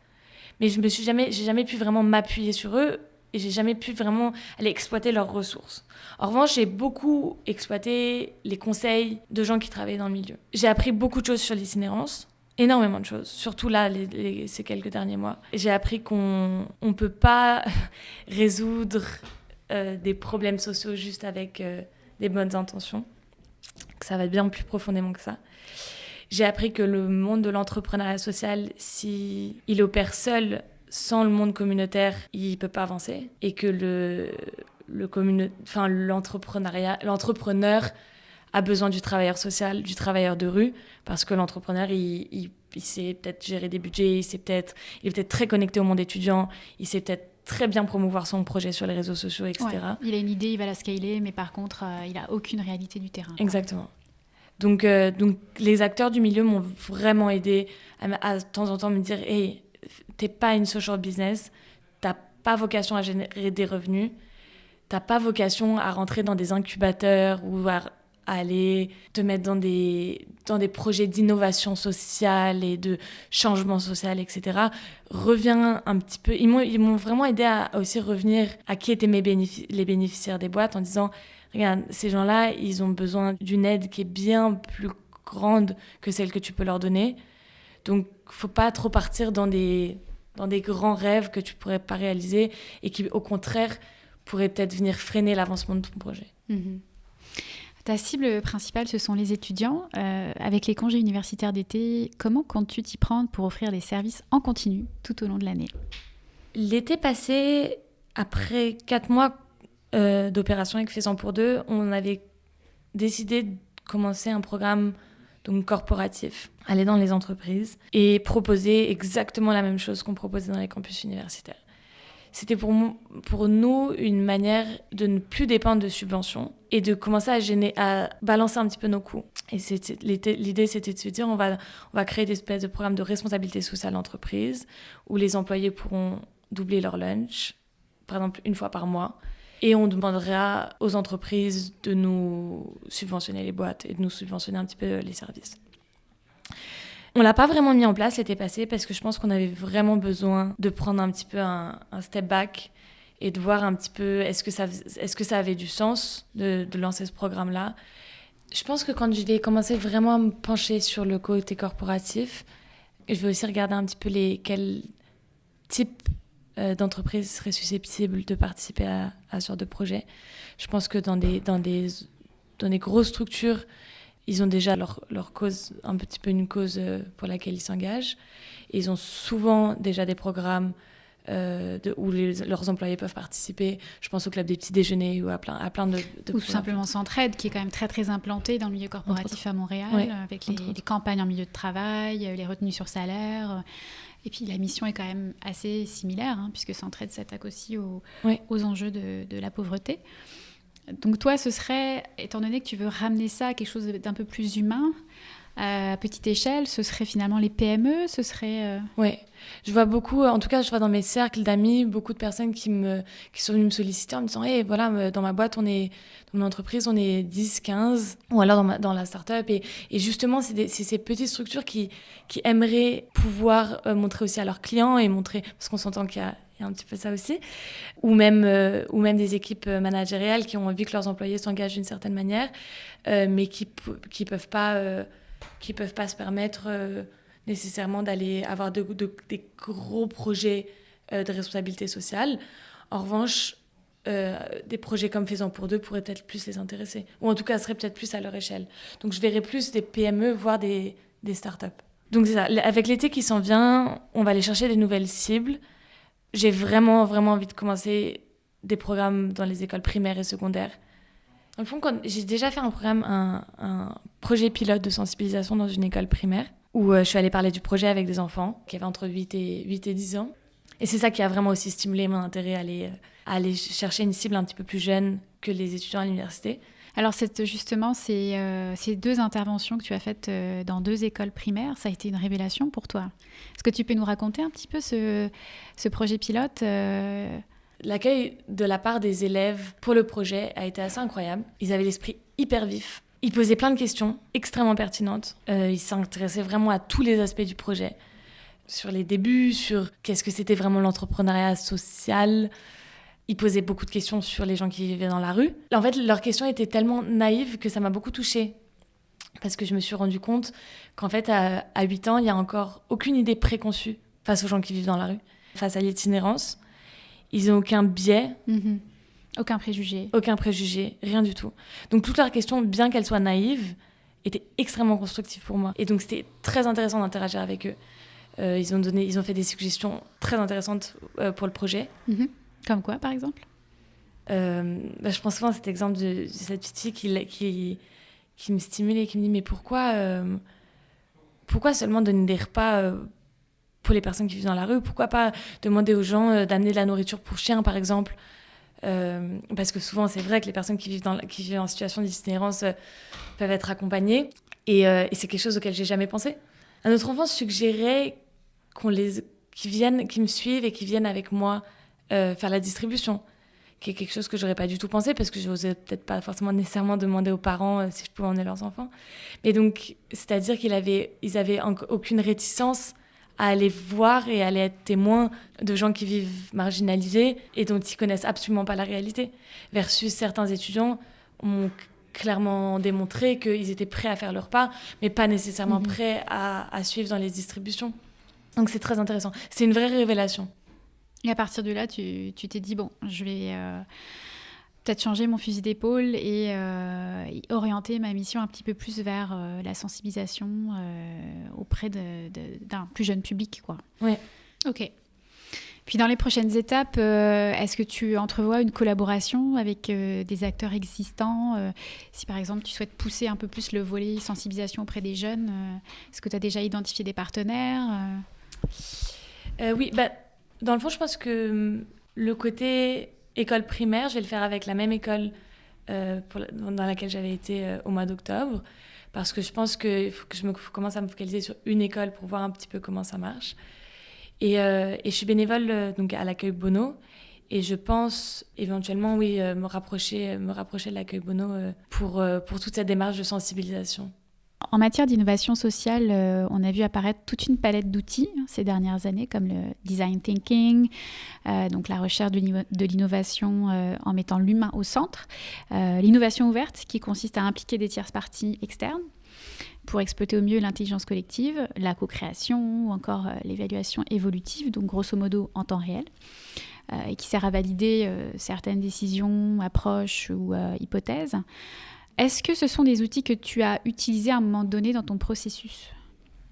mais j'ai jamais pu vraiment m'appuyer sur eux et j'ai jamais pu vraiment aller exploiter leurs ressources. En revanche, j'ai beaucoup exploité les conseils de gens qui travaillaient dans le milieu. J'ai appris beaucoup de choses sur l'itinérance, énormément de choses, surtout là, ces quelques derniers mois. J'ai appris qu'on ne peut pas résoudre des problèmes sociaux juste avec des bonnes intentions, que ça va bien plus profondément que ça. J'ai appris que le monde de l'entrepreneuriat social, s'il opère seul, sans le monde communautaire, il ne peut pas avancer. Et que l'entrepreneur a besoin du travailleur social, du travailleur de rue, parce que l'entrepreneur, il sait peut-être gérer des budgets, il est peut-être très connecté au monde étudiant, il sait peut-être très bien promouvoir son projet sur les réseaux sociaux, etc. Ouais, il a une idée, il va la scaler, mais par contre, il n'a aucune réalité du terrain. Exactement. Donc, les acteurs du milieu m'ont vraiment aidé à de temps en temps me dire « Hey, t'es pas une social business, t'as pas vocation à générer des revenus, t'as pas vocation à rentrer dans des incubateurs ou à aller te mettre dans des projets d'innovation sociale et de changement social, etc. Reviens un petit peu. » Ils m'ont vraiment aidé à aussi revenir à qui étaient les bénéficiaires des boîtes en disant « Regarde, ces gens-là, ils ont besoin d'une aide qui est bien plus grande que celle que tu peux leur donner. Donc, il ne faut pas trop partir dans des grands rêves que tu ne pourrais pas réaliser et qui, au contraire, pourraient peut-être venir freiner l'avancement de ton projet. » Ta cible principale, ce sont les étudiants. Avec les congés universitaires d'été, comment comptes-tu t'y prendre pour offrir des services en continu tout au long de l'année ? L'été passé, après 4 mois d'opération avec Faisons pour deux, on avait décidé de commencer un programme donc corporatif, aller dans les entreprises et proposer exactement la même chose qu'on proposait dans les campus universitaires. C'était pour nous une manière de ne plus dépendre de subventions et de commencer à balancer un petit peu nos coûts. Et l'idée, c'était de se dire on va créer des espèces de programmes de responsabilité sociale d'entreprise où les employés pourront doubler leur lunch, par exemple 1 fois par mois. Et on demandera aux entreprises de nous subventionner les boîtes et de nous subventionner un petit peu les services. On ne l'a pas vraiment mis en place l'été passé parce que je pense qu'on avait vraiment besoin de prendre un petit peu un step back et de voir un petit peu est-ce que ça avait du sens de lancer ce programme-là. Je pense que quand je vais commencer vraiment à me pencher sur le côté corporatif, je vais aussi regarder un petit peu quel type d'entreprises seraient susceptibles de participer à ce genre de projet. Je pense que dans des grosses structures, ils ont déjà leur cause, un petit peu une cause pour laquelle ils s'engagent. Et ils ont souvent déjà des programmes où leurs employés peuvent participer. Je pense au club des petits déjeuners ou à plein de ou tout simplement Centraide, qui est quand même très très implanté dans le milieu corporatif à Montréal, avec les campagnes en milieu de travail, les retenues sur salaire. Et puis la mission est quand même assez similaire, puisque Centraide s'attaque aussi aux enjeux de la pauvreté. Donc toi, ce serait, étant donné que tu veux ramener ça à quelque chose d'un peu plus humain, à petite échelle, ce serait finalement les PME, ce serait... Oui, je vois beaucoup, en tout cas je vois dans mes cercles d'amis, beaucoup de personnes qui sont venues me solliciter en me disant « Hey, voilà, dans ma boîte, dans mon entreprise, on est 10, 15, ou alors dans la start-up. » Et justement, c'est ces petites structures qui aimeraient pouvoir montrer aussi à leurs clients et montrer, parce qu'on s'entend qu'il y a un petit peu ça aussi, ou même des équipes managériales qui ont envie que leurs employés s'engagent d'une certaine manière, mais qui peuvent pas se permettre nécessairement d'aller avoir des gros projets de responsabilité sociale. En revanche, des projets comme Faisons pour deux pourraient peut-être plus les intéresser, ou en tout cas seraient peut-être plus à leur échelle. Donc je verrais plus des PME, voire des startups. Donc c'est ça, avec l'été qui s'en vient, on va aller chercher des nouvelles cibles. J'ai vraiment, vraiment envie de commencer des programmes dans les écoles primaires et secondaires. Dans le fond, j'ai déjà fait un projet pilote de sensibilisation dans une école primaire où je suis allée parler du projet avec des enfants qui avaient entre 8 et 10 ans. Et c'est ça qui a vraiment aussi stimulé mon intérêt à aller chercher une cible un petit peu plus jeune que les étudiants à l'université. Alors justement, ces 2 interventions que tu as faites dans 2 écoles primaires, ça a été une révélation pour toi. Est-ce que tu peux nous raconter un petit peu ce projet pilote L'accueil de la part des élèves pour le projet a été assez incroyable. Ils avaient l'esprit hyper vif. Ils posaient plein de questions extrêmement pertinentes. Ils s'intéressaient vraiment à tous les aspects du projet. Sur les débuts, sur qu'est-ce que c'était vraiment l'entrepreneuriat social. Ils posaient beaucoup de questions sur les gens qui vivaient dans la rue. En fait, leurs questions étaient tellement naïves que ça m'a beaucoup touchée. Parce que je me suis rendu compte qu'en fait, à 8 ans, il n'y a encore aucune idée préconçue face aux gens qui vivent dans la rue, face à l'itinérance. Ils n'ont aucun biais. Aucun préjugé. Aucun préjugé, rien du tout. Donc toutes leurs questions, bien qu'elles soient naïves, étaient extrêmement constructives pour moi. Et donc c'était très intéressant d'interagir avec eux. Ils ont fait des suggestions très intéressantes pour le projet. Comme quoi, par exemple ? Je pense souvent à cet exemple de cette petite fille qui me stimule et qui me dit « Mais pourquoi seulement donner des repas pour les personnes qui vivent dans la rue ? Pourquoi pas demander aux gens d'amener de la nourriture pour chiens, par exemple ?» Parce que souvent, c'est vrai que les personnes qui vivent en situation d'itinérance peuvent être accompagnées. Et c'est quelque chose auquel j'ai jamais pensé. À notre enfant, suggérait qu'ils me suivent et qu'ils viennent avec moi faire la distribution, qui est quelque chose que j'aurais pas du tout pensé parce que je n'osais peut-être pas forcément nécessairement demander aux parents si je pouvais emmener leurs enfants. Mais donc, c'est-à-dire qu'ils avaient aucune réticence à aller voir et à aller être témoins de gens qui vivent marginalisés et dont ils connaissent absolument pas la réalité. Versus certains étudiants ont clairement démontré qu'ils étaient prêts à faire leur part, mais pas nécessairement prêts à suivre dans les distributions. Donc c'est très intéressant. C'est une vraie révélation. Et à partir de là, tu t'es dit, bon, je vais peut-être changer mon fusil d'épaule et orienter ma mission un petit peu plus vers la sensibilisation auprès d'un plus jeune public, quoi. Oui. Ok. Puis dans les prochaines étapes, est-ce que tu entrevois une collaboration avec des acteurs existants si par exemple tu souhaites pousser un peu plus le volet sensibilisation auprès des jeunes, est-ce que tu as déjà identifié des partenaires Oui, dans le fond, je pense que le côté école primaire, je vais le faire avec la même école dans laquelle j'avais été au mois d'octobre, parce que je pense qu'il faut que je commence à me focaliser sur une école pour voir un petit peu comment ça marche. Et je suis bénévole donc, à l'accueil Bono, et je pense éventuellement me rapprocher de l'accueil Bono pour toute cette démarche de sensibilisation. En matière d'innovation sociale, on a vu apparaître toute une palette d'outils ces dernières années, comme le design thinking, donc la recherche de l'innovation en mettant l'humain au centre, l'innovation ouverte qui consiste à impliquer des tierces parties externes pour exploiter au mieux l'intelligence collective, la co-création ou encore l'évaluation évolutive, donc grosso modo en temps réel, et qui sert à valider certaines décisions, approches ou hypothèses. Est-ce que ce sont des outils que tu as utilisés à un moment donné dans ton processus ?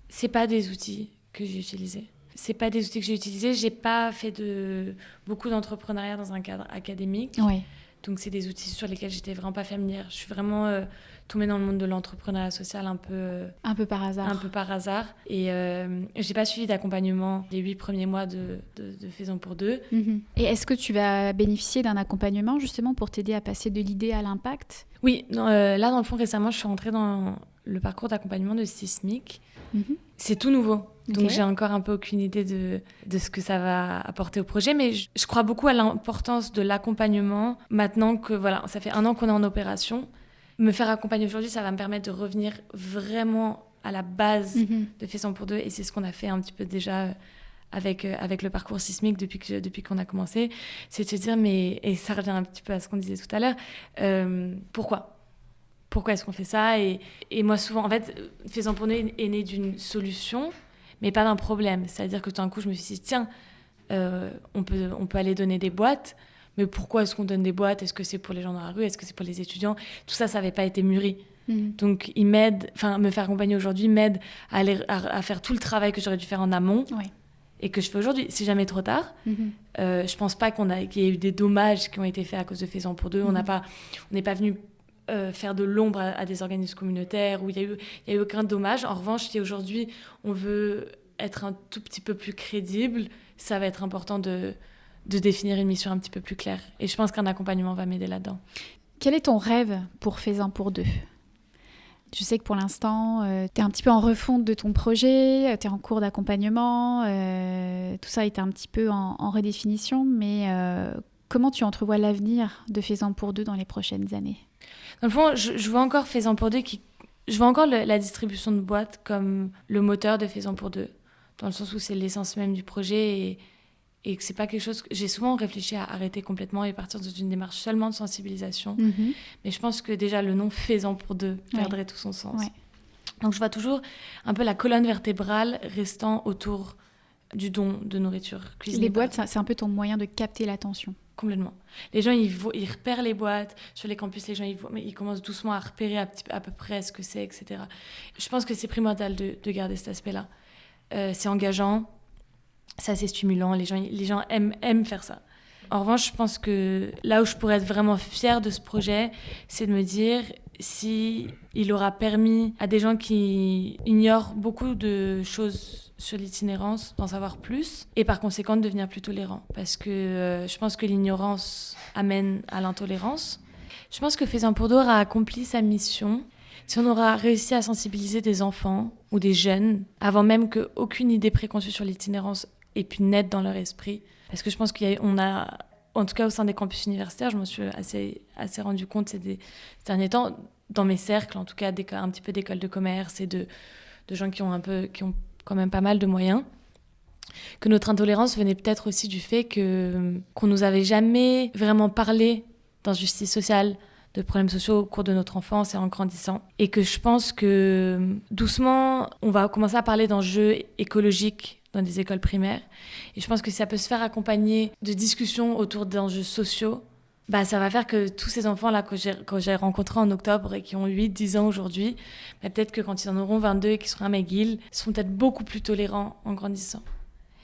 C'est pas des outils que j'ai utilisés. J'ai pas fait beaucoup d'entrepreneuriat dans un cadre académique. Ouais. Donc, c'est des outils sur lesquels j'étais vraiment pas familière. Je suis vraiment tombée dans le monde de l'entrepreneuriat social un peu par hasard. Et j'ai pas suivi d'accompagnement les 8 premiers mois de Faisons pour deux. Mm-hmm. Et est-ce que tu vas bénéficier d'un accompagnement justement pour t'aider à passer de l'idée à l'impact ? Oui, là, dans le fond, récemment, je suis rentrée dans le parcours d'accompagnement de Sismic. Mm-hmm. C'est tout nouveau. Donc, Okay. j'ai encore un peu aucune idée de ce que ça va apporter au projet. Mais je crois beaucoup à l'importance de l'accompagnement. Maintenant que, voilà, ça fait 1 an qu'on est en opération. Me faire accompagner aujourd'hui, ça va me permettre de revenir vraiment à la base de Faisons pour deux. Et c'est ce qu'on a fait un petit peu déjà avec le parcours Sismic depuis qu'on a commencé. C'est de se dire, et ça revient un petit peu à ce qu'on disait tout à l'heure, pourquoi est-ce qu'on fait ça ? Et moi, souvent, en fait, Faisons pour nous est né d'une solution, mais pas d'un problème. C'est-à-dire que tout d'un coup, je me suis dit, tiens, on peut aller donner des boîtes, mais pourquoi est-ce qu'on donne des boîtes ? Est-ce que c'est pour les gens dans la rue ? Est-ce que c'est pour les étudiants ? Tout ça n'avait pas été mûri. Donc, me faire accompagner aujourd'hui m'aide à faire tout le travail que j'aurais dû faire en amont et que je fais aujourd'hui. C'est jamais trop tard. Je pense pas qu'il y ait eu des dommages qui ont été faits à cause de Faisons pour deux. On n'est pas venu faire de l'ombre à des organismes communautaires où il y a eu aucun dommage. En revanche, si aujourd'hui on veut être un tout petit peu plus crédible, ça va être important de définir une mission un petit peu plus claire. Et je pense qu'un accompagnement va m'aider là-dedans. Quel est ton rêve pour Faisons pour deux ? Je sais que pour l'instant, tu es un petit peu en refonte de ton projet, tu es en cours d'accompagnement, tout ça est un petit peu en redéfinition, mais comment tu entrevois l'avenir de Faisons pour deux dans les prochaines années ? Dans le fond, je vois encore Faisons pour deux je vois encore la distribution de boîtes comme le moteur de Faisons pour deux, dans le sens où c'est l'essence même du projet et que c'est pas quelque chose que j'ai souvent réfléchi à arrêter complètement et partir dans une démarche seulement de sensibilisation. Mais je pense que déjà le nom Faisons pour deux perdrait tout son sens. Donc je vois toujours un peu la colonne vertébrale restant autour du don de nourriture cuisinée. Les boîtes, c'est un peu ton moyen de capter l'attention. Complètement. Les gens, ils repèrent les boîtes. Sur les campus, les gens, ils commencent doucement à repérer à peu près ce que c'est, etc. Je pense que c'est primordial de garder cet aspect-là. C'est engageant, c'est assez stimulant. Les gens aiment faire ça. En revanche, je pense que là où je pourrais être vraiment fière de ce projet, c'est de me dire si il aura permis à des gens qui ignorent beaucoup de choses sur l'itinérance d'en savoir plus et par conséquent de devenir plus tolérants. Parce que je pense que l'ignorance amène à l'intolérance. Je pense que Faisons pour deux aura accompli sa mission si on aura réussi à sensibiliser des enfants ou des jeunes avant même qu'aucune idée préconçue sur l'itinérance ait pu naître dans leur esprit. Parce que je pense qu'on a, en tout cas au sein des campus universitaires, je m'en suis assez rendu compte ces derniers temps, dans mes cercles, en tout cas un petit peu d'écoles de commerce et de gens qui ont quand même pas mal de moyens, que notre intolérance venait peut-être aussi du fait qu'on nous avait jamais vraiment parlé d'injustice sociale, de problèmes sociaux au cours de notre enfance et en grandissant. Et que je pense que doucement, on va commencer à parler d'enjeux écologiques dans des écoles primaires. Et je pense que si ça peut se faire accompagner de discussions autour d'enjeux sociaux, ça va faire que tous ces enfants-là que j'ai rencontrés en octobre et qui ont 8-10 ans aujourd'hui, peut-être que quand ils en auront 22 et qu'ils seront à McGill, seront peut-être beaucoup plus tolérants en grandissant.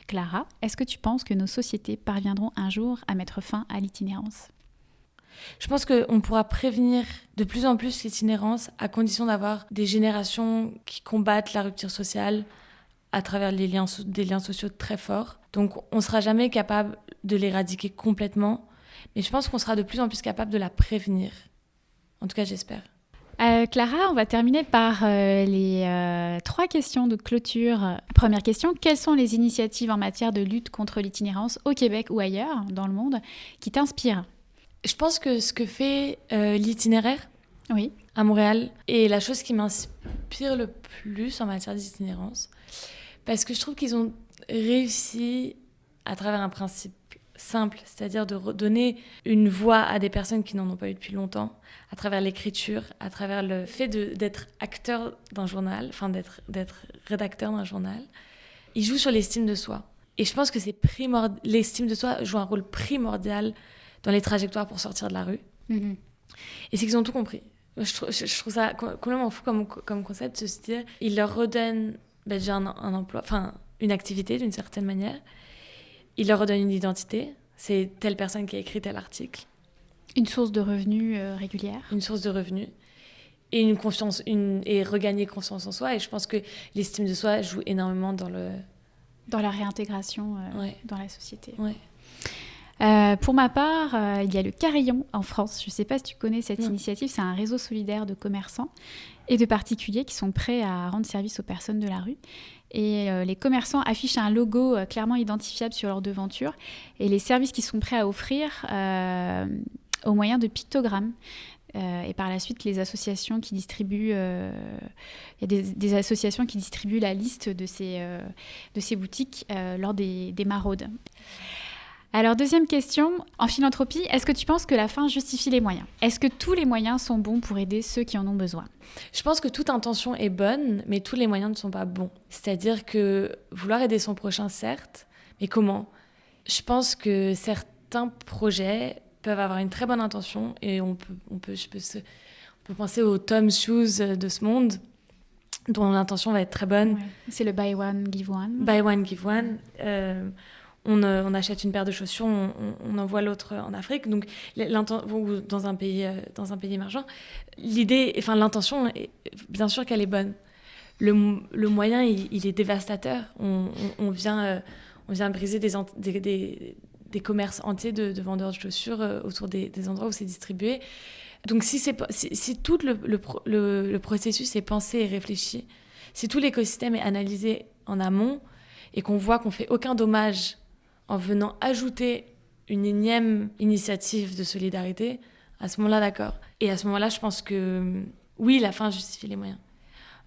Clara, est-ce que tu penses que nos sociétés parviendront un jour à mettre fin à l'itinérance ? Je pense qu'on pourra prévenir de plus en plus l'itinérance à condition d'avoir des générations qui combattent la rupture sociale à travers des liens sociaux très forts. Donc on ne sera jamais capable de l'éradiquer complètement, mais je pense qu'on sera de plus en plus capable de la prévenir. En tout cas, j'espère. Clara, on va terminer par les 3 questions de clôture. Première question, quelles sont les initiatives en matière de lutte contre l'itinérance au Québec ou ailleurs dans le monde qui t'inspirent ? Je pense que ce que fait l'itinéraire à Montréal est la chose qui m'inspire le plus en matière d'itinérance. Parce que je trouve qu'ils ont réussi à travers un principe simple, c'est-à-dire de redonner une voix à des personnes qui n'en ont pas eu depuis longtemps, à travers l'écriture, à travers le fait d'être acteur d'un journal, enfin d'être rédacteur d'un journal. Ils jouent sur l'estime de soi. Et je pense que l'estime de soi joue un rôle primordial dans les trajectoires pour sortir de la rue. Et c'est qu'ils ont tout compris. Je trouve ça complètement fou comme concept, de se dire, il leur redonne déjà un emploi, enfin une activité d'une certaine manière, il leur redonne une identité, c'est telle personne qui a écrit tel article. Une source de revenus régulière. Une source de revenus. Et une confiance, et regagner confiance en soi. Et je pense que l'estime de soi joue énormément dans la réintégration dans la société. Ouais. Pour ma part, il y a le Carillon en France. Je ne sais pas si tu connais cette initiative. C'est un réseau solidaire de commerçants et de particuliers qui sont prêts à rendre service aux personnes de la rue. Et les commerçants affichent un logo clairement identifiable sur leur devanture et les services qu'ils sont prêts à offrir au moyen de pictogrammes. Et par la suite, les associations qui distribuent... Il y a des associations qui distribuent la liste de ces boutiques lors des maraudes. Alors, deuxième question. En philanthropie, est-ce que tu penses que la fin justifie les moyens ? Est-ce que tous les moyens sont bons pour aider ceux qui en ont besoin ? Je pense que toute intention est bonne, mais tous les moyens ne sont pas bons. C'est-à-dire que vouloir aider son prochain, certes, mais comment ? Je pense que certains projets peuvent avoir une très bonne intention et on peut penser aux Tom Shoes de ce monde dont l'intention va être très bonne. Ouais. C'est le buy one, give one. Buy one, give one. On achète une paire de chaussures, on envoie l'autre en Afrique, donc ou dans un pays émergent. L'intention, bien sûr qu'elle est bonne. Le moyen, il est dévastateur. On vient briser des commerces entiers de vendeurs de chaussures autour des endroits où c'est distribué. Donc si tout le processus est pensé et réfléchi, si tout l'écosystème est analysé en amont et qu'on voit qu'on ne fait aucun dommage en venant ajouter une énième initiative de solidarité, à ce moment-là, d'accord. Et à ce moment-là, je pense que oui, la fin justifie les moyens.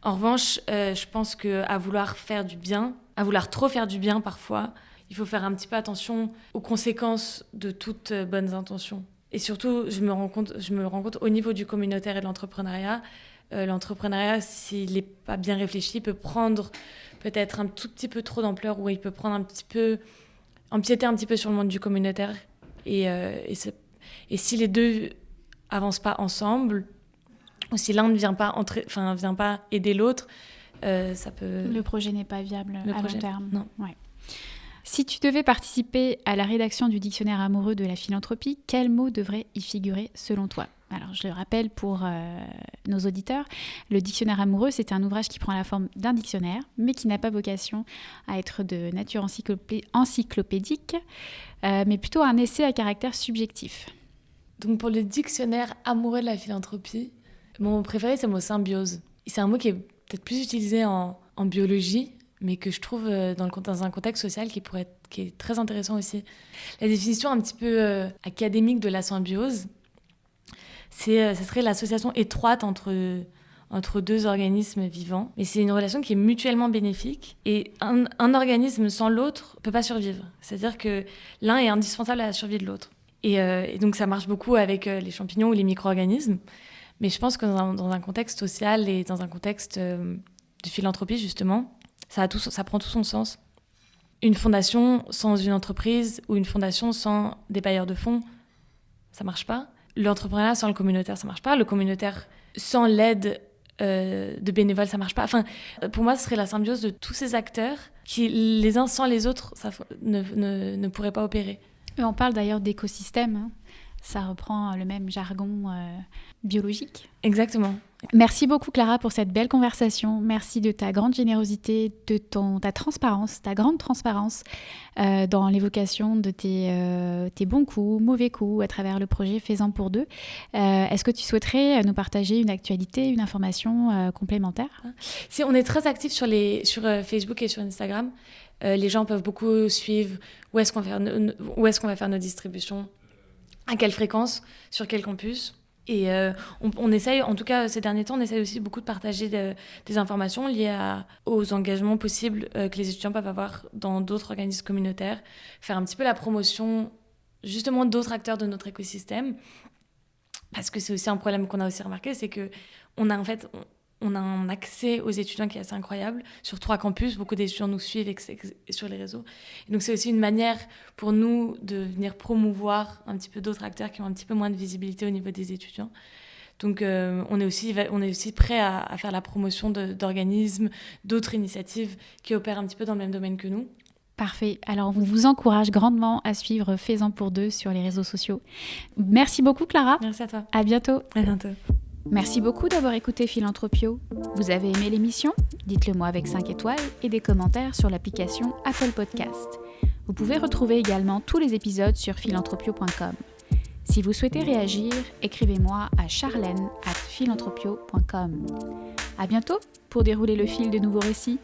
En revanche, je pense qu'à vouloir faire du bien, à vouloir trop faire du bien parfois, il faut faire un petit peu attention aux conséquences de toutes bonnes intentions. Et surtout, je me rends compte au niveau du communautaire et de l'entrepreneuriat, l'entrepreneuriat, s'il n'est pas bien réfléchi, peut prendre peut-être un tout petit peu trop d'ampleur, ou il peut prendre empiéter un petit peu sur le monde du communautaire. Et si les deux avancent pas ensemble, ou si l'un ne vient pas aider l'autre, ça peut... Le projet n'est pas viable à long terme. Non. Ouais. Si tu devais participer à la rédaction du dictionnaire amoureux de la philanthropie, quels mots devraient y figurer selon toi ? Alors, je le rappelle pour nos auditeurs, le dictionnaire amoureux, c'est un ouvrage qui prend la forme d'un dictionnaire, mais qui n'a pas vocation à être de nature encyclopédique, mais plutôt un essai à caractère subjectif. Donc, pour le dictionnaire amoureux de la philanthropie, mon préféré, c'est le mot symbiose. C'est un mot qui est peut-être plus utilisé en biologie, mais que je trouve dans un contexte social qui est très intéressant aussi. La définition un petit peu académique de la symbiose, ce serait l'association étroite entre deux organismes vivants. Mais c'est une relation qui est mutuellement bénéfique. Et un organisme sans l'autre ne peut pas survivre. C'est-à-dire que l'un est indispensable à la survie de l'autre. Et donc ça marche beaucoup avec les champignons ou les micro-organismes. Mais je pense que dans un contexte social et dans un contexte de philanthropie, justement, ça prend tout son sens. Une fondation sans une entreprise ou une fondation sans des bailleurs de fonds, ça marche pas. L'entrepreneuriat sans le communautaire, ça marche pas. Le communautaire sans l'aide de bénévoles, ça marche pas. Enfin, pour moi, ce serait la symbiose de tous ces acteurs qui, les uns sans les autres, ne pourraient pas opérer. Et on parle d'ailleurs d'écosystème. Hein. Ça reprend le même jargon biologique. Exactement. Merci beaucoup Clara pour cette belle conversation. Merci de ta grande générosité, de ta transparence, ta grande transparence dans l'évocation de tes bons coups, mauvais coups à travers le projet Faisant pour deux. Est-ce que tu souhaiterais nous partager une actualité, une information complémentaire ? Si, on est très actifs sur Facebook et sur Instagram. Les gens peuvent beaucoup suivre où est-ce qu'on va faire nos distributions, à quelle fréquence, sur quel campus. Et on essaye, en tout cas ces derniers temps, on essaye aussi beaucoup de partager des informations liées aux engagements possibles que les étudiants peuvent avoir dans d'autres organismes communautaires, faire un petit peu la promotion justement d'autres acteurs de notre écosystème. Parce que c'est aussi un problème qu'on a aussi remarqué, c'est qu'on a on a un accès aux étudiants qui est assez incroyable. Sur 3 campus, beaucoup d'étudiants nous suivent sur les réseaux. Et donc c'est aussi une manière pour nous de venir promouvoir un petit peu d'autres acteurs qui ont un petit peu moins de visibilité au niveau des étudiants. Donc on est aussi prêt à faire la promotion d'organismes, d'autres initiatives qui opèrent un petit peu dans le même domaine que nous. Parfait. Alors, on vous encourage grandement à suivre Faisant pour deux sur les réseaux sociaux. Merci beaucoup, Clara. Merci à toi. À bientôt. À bientôt. Merci beaucoup d'avoir écouté Philanthropio. Vous avez aimé l'émission ? Dites-le moi avec 5 étoiles et des commentaires sur l'application Apple Podcast. Vous pouvez retrouver également tous les épisodes sur philanthropio.com. Si vous souhaitez réagir, écrivez-moi à charlène@philanthropio.com. À bientôt pour dérouler le fil de nouveaux récits.